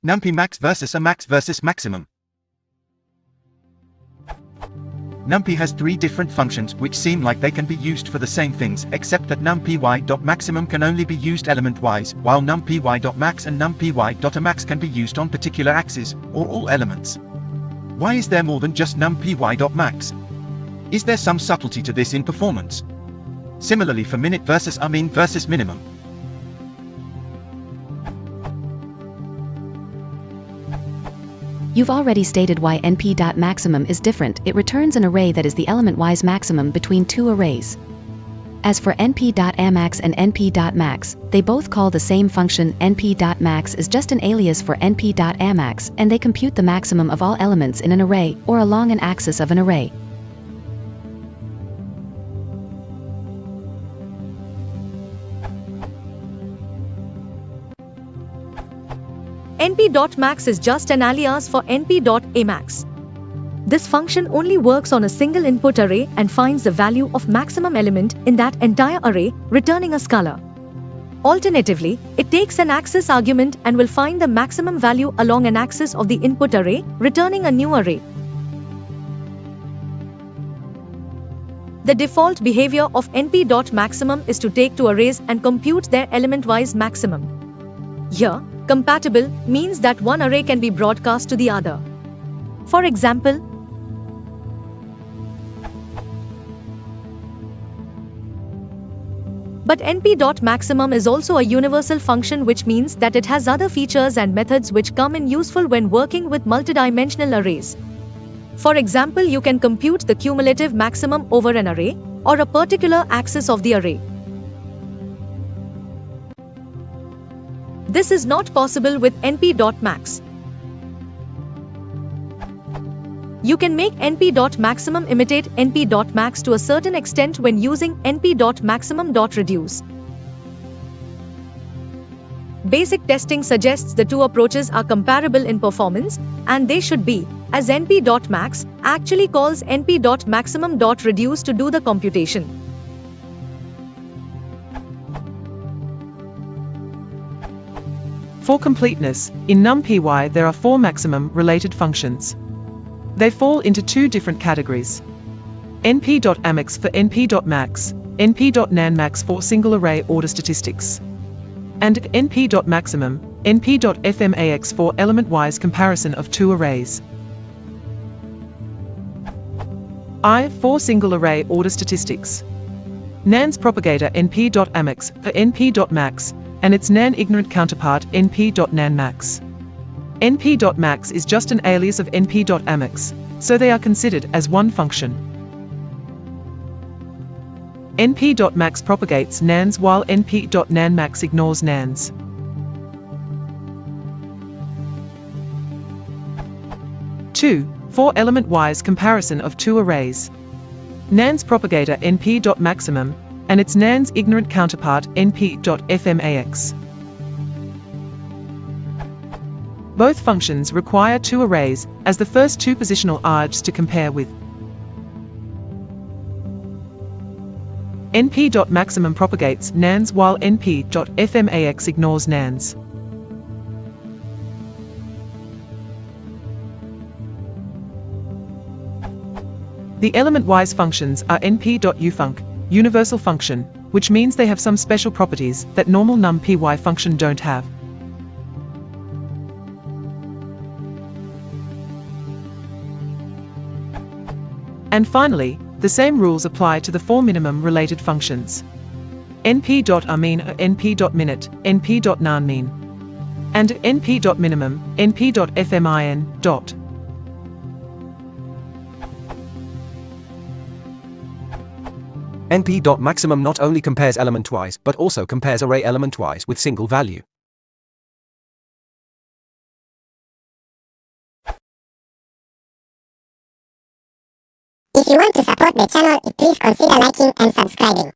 Numpy max versus Amax versus maximum. Numpy has three different functions which seem like they can be used for the same things, except that numpy_maximum can only be used element-wise, while numpy_max and numpy_amax can be used on particular axes, or all elements. Why is there more than just numpy_max? Is there some subtlety to this in performance? Similarly for minute versus min versus minimum. You've already stated why np.maximum is different. It returns an array that is the element-wise maximum between two arrays. As for np.amax and np.max, they both call the same function. np.max is just an alias for np.amax, and they compute the maximum of all elements in an array, or along an axis of an array. np.max is just an alias for np.amax. This function only works on a single input array and finds the value of maximum element in that entire array, returning a scalar. Alternatively, it takes an axis argument and will find the maximum value along an axis of the input array, returning a new array. The default behavior of np.maximum is to take two arrays and compute their element-wise maximum. Here, compatible means that one array can be broadcast to the other. For example, but np.maximum is also a universal function, which means that it has other features and methods which come in useful when working with multidimensional arrays. For example, you can compute the cumulative maximum over an array, or a particular axis of the array. This is not possible with np.max. You can make np.maximum imitate np.max to a certain extent when using np.maximum.reduce. Basic testing suggests the two approaches are comparable in performance, and they should be, as np.max actually calls np.maximum.reduce to do the computation. For completeness, in numpy there are four maximum-related functions. They fall into two different categories. np.amax for np.max, np.nanmax for single-array order statistics. And np.maximum, np.fmax for element-wise comparison of two arrays. For single-array order statistics. NAN's propagator np.amax for np.max, and its NaN-ignorant counterpart np.nanmax. np.max is just an alias of np.amax, so they are considered as one function. np.max propagates NANs while np.nanmax ignores NANs. For element-wise comparison of two arrays. NAN's propagator np.maximum, and its NAN's ignorant counterpart np.fmax. Both functions require two arrays as the first two positional args to compare with. np.maximum propagates NANs while np.fmax ignores NANs. The element-wise functions are np.ufunc, universal function, which means they have some special properties that normal numpy function don't have. And finally, the same rules apply to the four minimum-related functions. np.amin, np.minute, np.nanmin, and np.minimum, np.fmin. np.maximum not only compares element-wise but also compares array element-wise with single value. If you want to support the channel, please consider liking and subscribing.